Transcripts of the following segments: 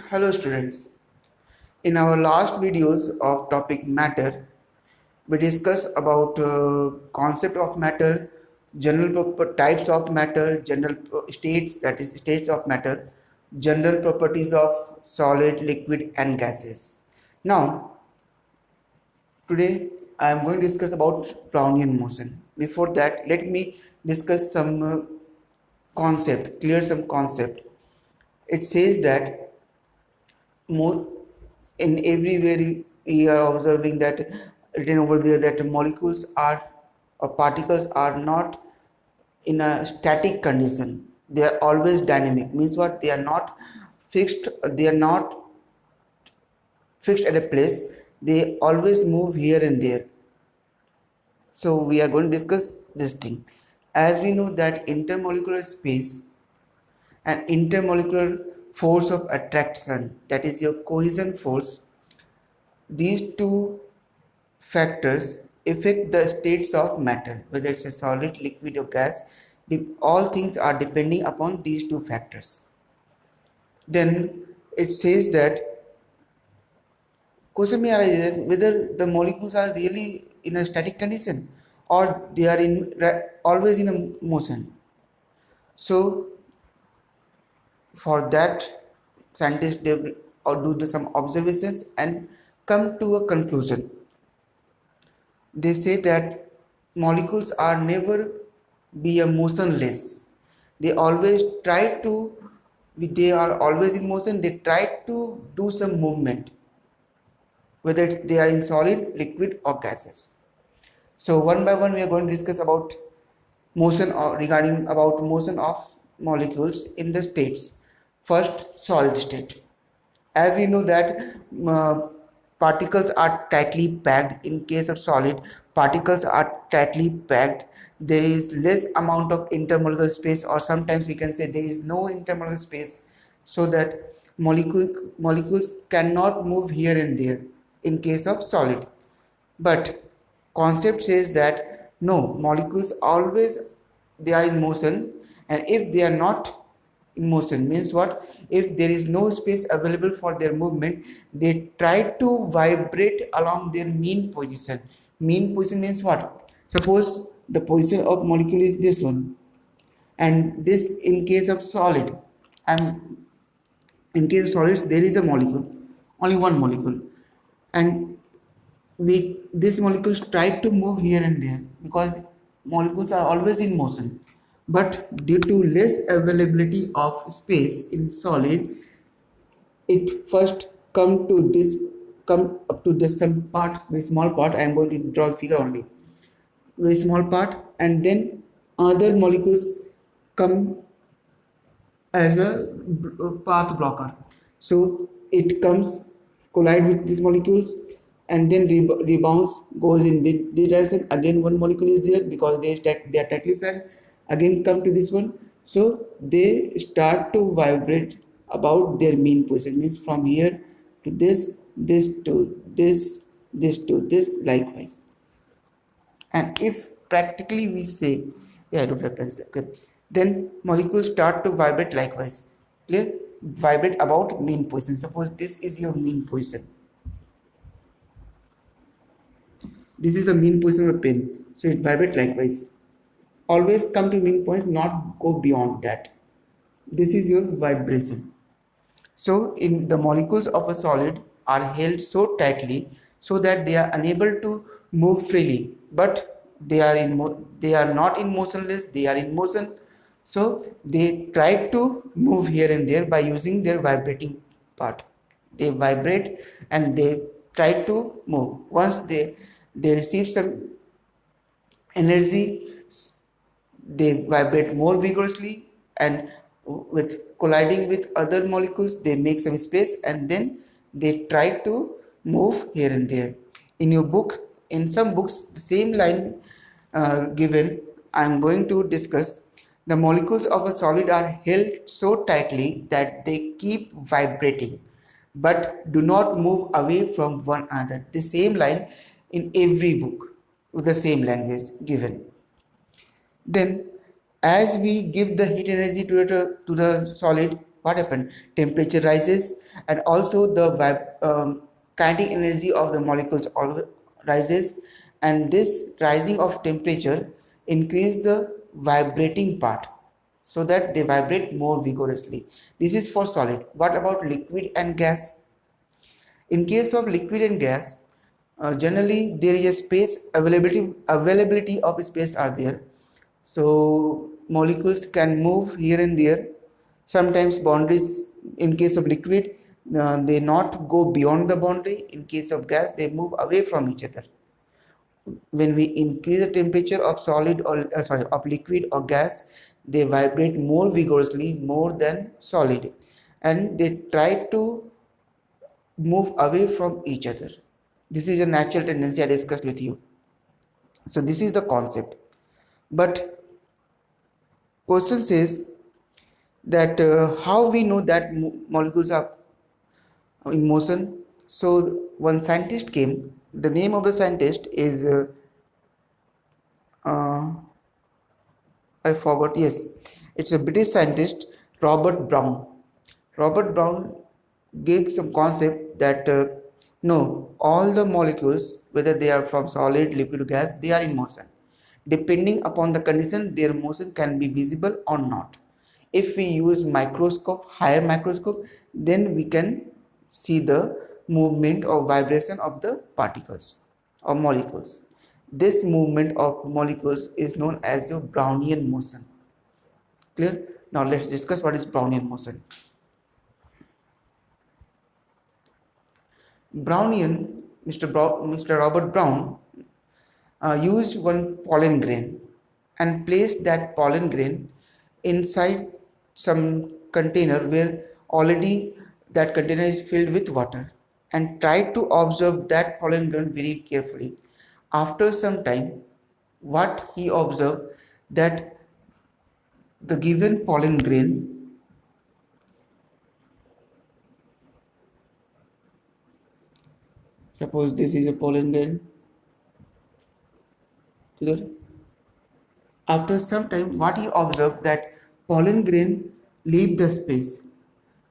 Hello students. In our last videos of topic matter, we discussed about concept of matter, types of matter, general states, that is states of matter, general properties of solid, liquid and gases. Now today I am going to discuss about Brownian motion. Before that, let me discuss some clear some concept. It says that more in everywhere we are observing that written over there that molecules are or particles are not in a static condition. They are always dynamic. Means what? They are not fixed. They are not fixed at a place. They always move here and there. So we are going to discuss this thing. As we know that intermolecular space and intermolecular force of attraction, that is your cohesion force, these two factors affect the states of matter, whether it's a solid, liquid or gas. All things are depending upon these two factors. Then it says that question may arise whether the molecules are really in a static condition or they are always in a motion. So for that, scientists do some observations and come to a conclusion. They say that molecules are never be a motionless. They always try to, they are always in motion. They try to do some movement, whether they are in solid, liquid or gases. So one by one we are going to discuss about motion, or regarding about motion of molecules in the states. First, solid state. As we know that particles are tightly packed. In case of solid, particles are tightly packed. There is less amount of intermolecular space, or sometimes we can say there is no intermolecular space, so that molecules cannot move here and there in case of solid. But concept says that no, molecules always they are in motion. And if they are not in motion, means what? If there is no space available for their movement, they try to vibrate along their mean position. Mean position means what? Suppose the position of molecule is this one, and this in case of solid, and in case of solids there is a molecule, only one molecule, and we these molecules try to move here and there because molecules are always in motion. But due to less availability of space in solid, it first come up to this some part, very small part. I am going to draw a figure only, very small part, and then other molecules come as a path blocker. So it comes, collide with these molecules, and then rebounds, goes in this direction. Again one molecule is there because they are tightly packed. Again come to this one, so they start to vibrate about their mean position. Means from here to this to this to this, likewise. And if practically we say, yeah, I don't have pencil, okay, then molecules start to vibrate likewise. Clear? Vibrate about mean position. Suppose this is your mean position, this is the mean position of a pen, so it vibrate likewise. Always come to mean points, not go beyond that. This is your vibration. So in the molecules of a solid are held so tightly so that they are unable to move freely, but they are not in motionless, they are in motion. So they try to move here and there by using their vibrating part. They vibrate and they try to move. Once they receive some energy, they vibrate more vigorously, and with colliding with other molecules they make some space, and then they try to move here and there. In your book, in some books, the same line given, I am going to discuss. The molecules of a solid are held so tightly that they keep vibrating but do not move away from one another. The same line in every book with the same language given. Then as we give the heat energy to the solid, what happened? Temperature rises, and also the kinetic energy of the molecules all rises, and this rising of temperature increase the vibrating part so that they vibrate more vigorously. This is for solid. What about liquid and gas? In case of liquid and gas, generally there is a space availability of space are there, so molecules can move here and there. Sometimes boundaries, in case of liquid, they not go beyond the boundary. In case of gas, they move away from each other. When we increase the temperature of solid or of liquid or gas, they vibrate more vigorously more than solid, and they try to move away from each other. This is a natural tendency I discussed with you. So this is the concept. But question says that how we know that molecules are in motion. So one scientist came. The name of the scientist is uh, I forgot. Yes, it's a British scientist, Robert Brown. Robert Brown gave some concept that no, all the molecules, whether they are from solid, liquid, or gas, they are in motion. Depending upon the condition, their motion can be visible or not. If we use microscope, higher microscope, then we can see the movement or vibration of the particles or molecules. This movement of molecules is known as the Brownian motion. Clear? Now let's discuss what is Brownian motion. Brownian, Mr. Robert Brown used one pollen grain and placed that pollen grain inside some container where already that container is filled with water, and tried to observe that pollen grain very carefully. After some time, what he observed, that the given pollen grain suppose this is a pollen grain. Clear? After some time, what he observed, that pollen grain leave the space.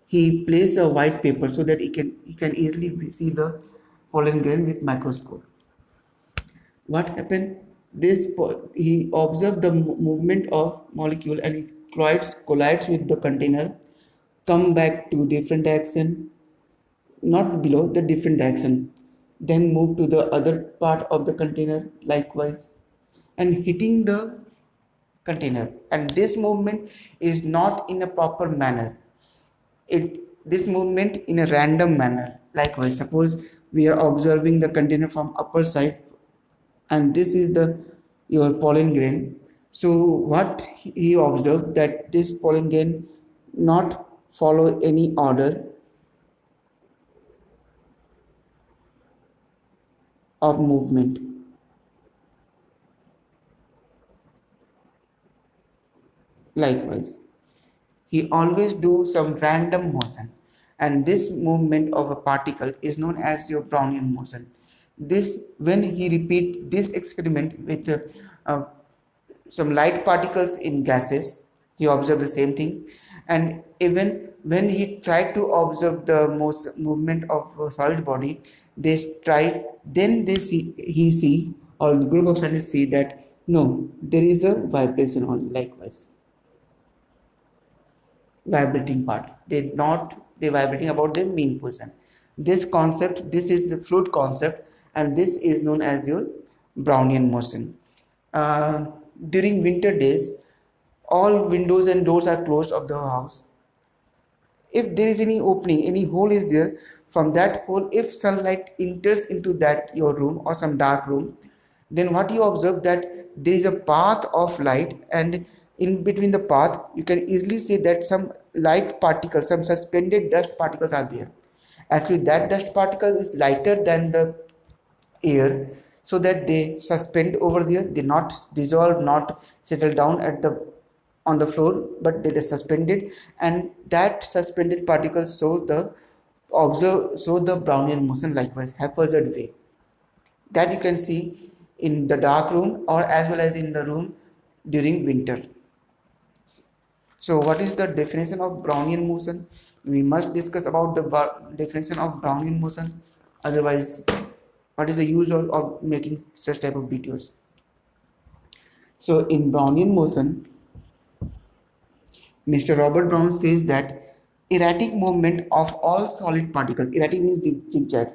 He placed a white paper so that he can easily see the pollen grain with microscope. What happened? He observed the movement of molecule, and it collides with the container, come back to different direction, not below the different direction, then move to the other part of the container likewise, and hitting the container. And this movement is not in a proper manner. This movement in a random manner. Likewise, suppose we are observing the container from upper side, and this is the your pollen grain. So what he observed, that this pollen grain not follow any order of movement. Likewise, he always do some random motion, and this movement of a particle is known as your Brownian motion. This, when he repeat this experiment with some light particles in gases, he observed the same thing. And even when he tried to observe the most movement of a solid body, they tried, then they see, or the group of scientists see that no, there is a vibration on likewise. Vibrating part, they vibrating about their mean position. This concept, this is the fluid concept, and this is known as your Brownian motion. During winter days, all windows and doors are closed of the house. If there is any opening, any hole is there, from that hole if sunlight enters into that your room or some dark room, then what you observe, that there is a path of light, and in between the path you can easily see that some light particles, some suspended dust particles are there. Actually that dust particle is lighter than the air, so that they suspend over there, they not dissolve, not settle down at the on the floor, but they are suspended, and that suspended particles show the Brownian motion likewise, haphazard way, that you can see in the dark room or as well as in the room during winter. So what is the definition of Brownian motion? We must discuss about the definition of Brownian motion. Otherwise, what is the use of making such type of videos? So in Brownian motion, Mr. Robert Brown says that erratic movement of all solid particles. Erratic means zigzag.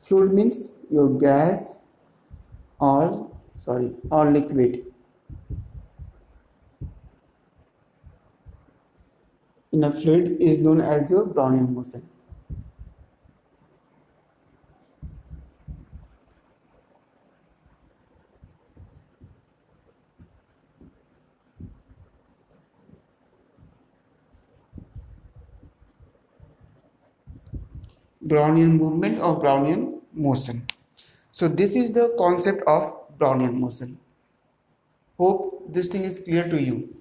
Fluid means your gas or liquid in a fluid is known as your Brownian motion. Brownian movement or Brownian motion. So this is the concept of Brownian motion. Hope this thing is clear to you.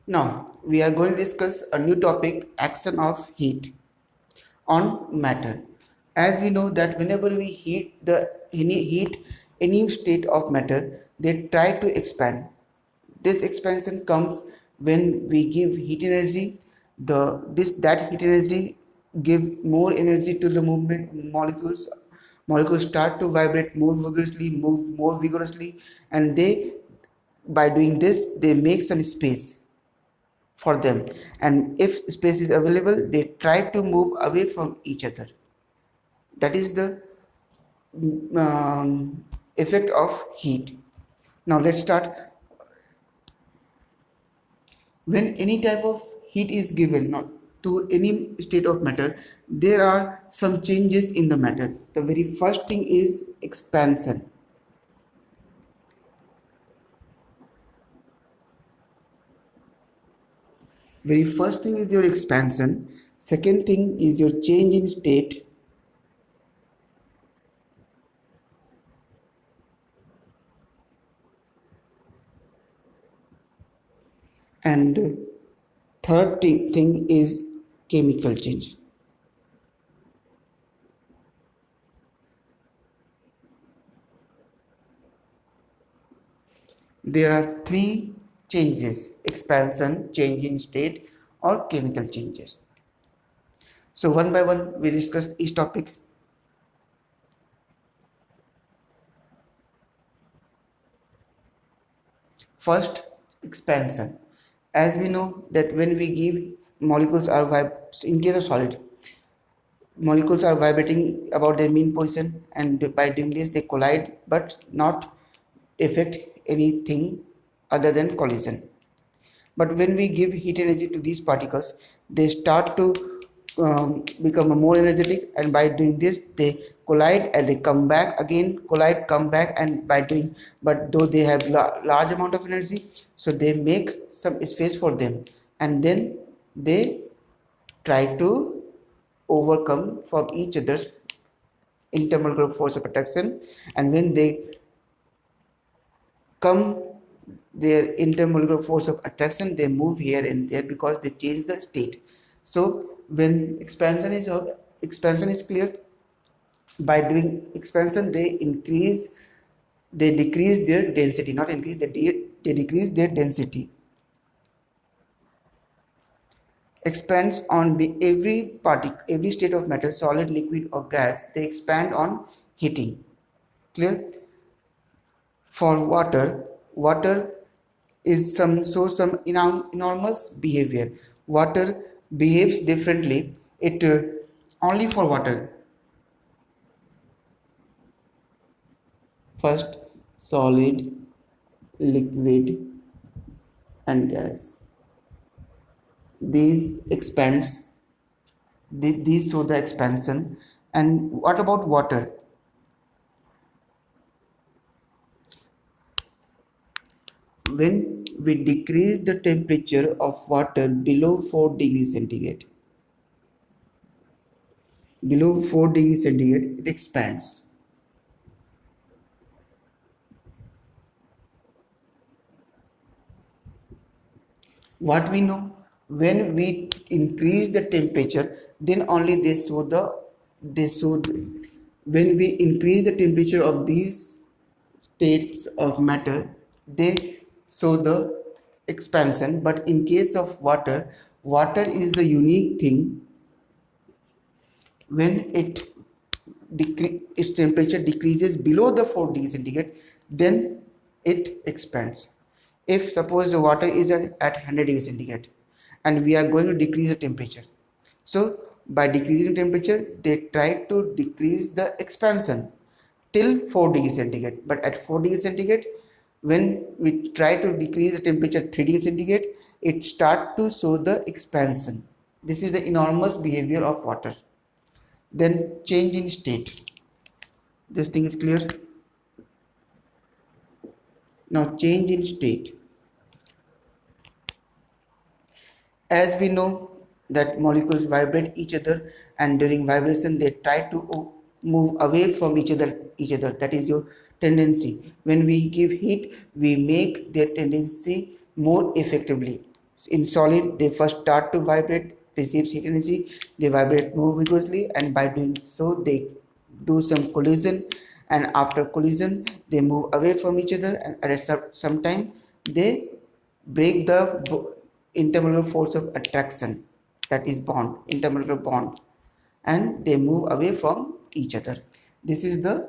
Now we are going to discuss a new topic, action of heat on matter. As we know that whenever we heat any state of matter, they try to expand. This expansion comes when we give heat energy. That heat energy give more energy to the movement molecules. Molecules start to vibrate more vigorously, move more vigorously, and they, by doing this, they make some space for them, and if space is available, they try to move away from each other. That is the effect of heat. Now let's start. When any type of heat is given not to any state of matter, there are some changes in the matter. The very first thing is expansion. Very first thing is your expansion. Second thing is your change in state. And third thing is chemical change. There are three changes: expansion, change in state, or chemical changes. So one by one we discuss each topic. First, expansion. As we know that when we give molecules are in case of solid, molecules are vibrating about their mean position, and by doing this they collide but not affect anything other than collision. But when we give heat energy to these particles, they start to become more energetic, and by doing this they collide and they come back again, collide, come back, and by doing, but though they have large amount of energy, so they make some space for them, and then they try to overcome from each other's intermolecular force of attraction, and when they come their intermolecular force of attraction, they move here and there because they change the state. So when expansion is clear, by doing expansion they decrease their density, not increase, they decrease their density. Expands on every state of matter, solid, liquid, or gas, they expand on heating. Clear? For water is some enormous behavior. Water behaves differently. It only for water. First, solid, liquid, and gas. These expands These show the expansion. And what about water? When we decrease the temperature of water below 4 degrees centigrade, it expands. What we know, when we increase the temperature, then only when we increase the temperature of these states of matter, they show the expansion. But in case of water, water is a unique thing. When its temperature decreases below the 4 degrees centigrade, then it expands. If suppose the water is at 100 degrees centigrade and we are going to decrease the temperature, so by decreasing temperature they try to decrease the expansion till 4 degrees centigrade. But at 4 degrees centigrade, when we try to decrease the temperature 3 degrees centigrade, it start to show the expansion. This is the enormous behavior of water. Then change in state. This thing is clear. Now change in state. As we know that molecules vibrate each other, and during vibration they try to move away from each other. That is your tendency. When we give heat, we make their tendency more effectively. In solid, they first start to vibrate, receives heat energy, they vibrate more vigorously, and by doing so they do some collision, and after collision they move away from each other, and at some time they break the intermolecular force of attraction, that is bond, intermolecular bond, and they move away from each other. This is the,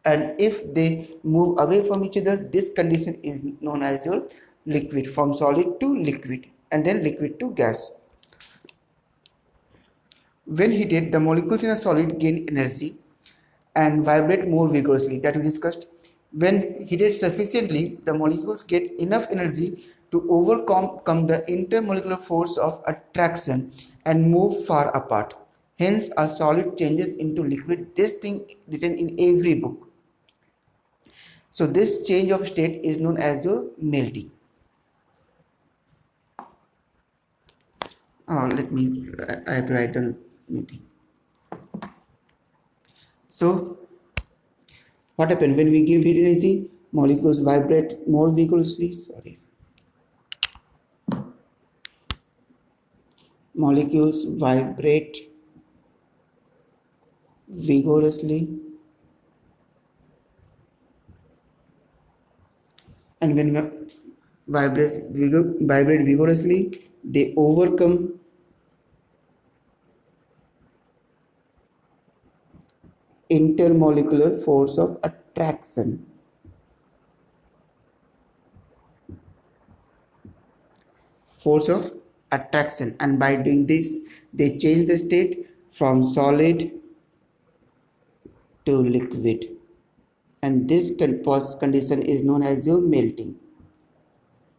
and if they move away from each other, this condition is known as your liquid, from solid to liquid and then liquid to gas. When heated, the molecules in a solid gain energy and vibrate more vigorously, that we discussed. When heated sufficiently, the molecules get enough energy to overcome the intermolecular force of attraction and move far apart. Hence, a solid changes into liquid. This thing written in every book. So this change of state is known as your melting. I have to write the melting. So what happens when we give heat energy? Molecules vibrate more vigorously. Molecules vibrate vigorously, and when vibrate vigorously, they overcome intermolecular force of attraction. And by doing this they change the state from solid to liquid, and this condition is known as your melting.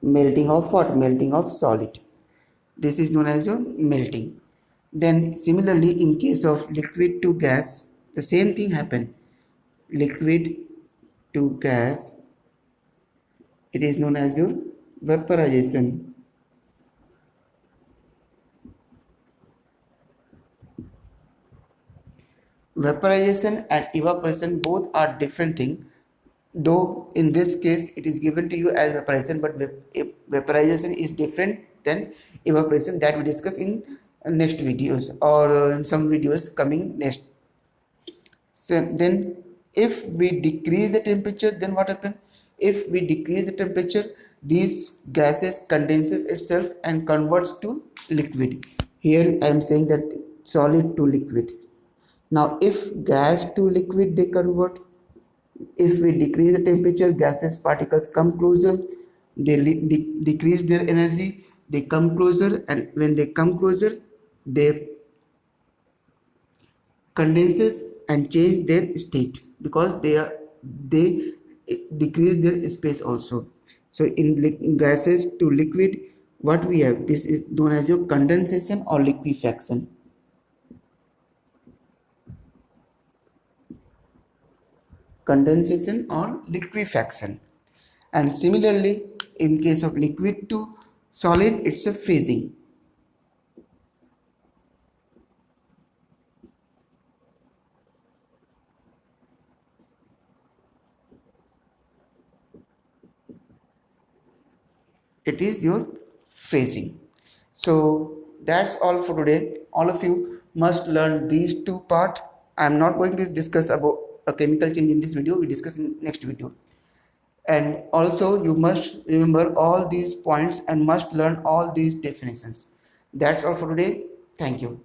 Melting of what? Melting of solid. This is known as your melting. Then similarly, in case of liquid to gas, the same thing happen. Liquid to gas, it is known as your vaporization. Vaporization and evaporation both are different things, though in this case it is given to you as vaporization, but vaporization is different than evaporation, that we discuss in next videos, or in some videos coming next. So then if we decrease the temperature, then what happens? If we decrease the temperature, these gases condenses itself and converts to liquid. Here I am saying that solid to liquid. Now if gas to liquid they convert, if we decrease the temperature, gaseous particles come closer, they decrease their energy, they come closer, and when they come closer they condenses and change their state, because they decrease their space also. So in gases to liquid, what we have, this is known as your condensation or liquefaction. condensation or liquefaction. And similarly, in case of liquid to solid, it's a phasing. It is your phasing. So that's all for today. All of you must learn these two parts. I am not going to discuss about a chemical change in this video. We discuss in next video. And also you must remember all these points and must learn all these definitions. That's all for today. Thank you.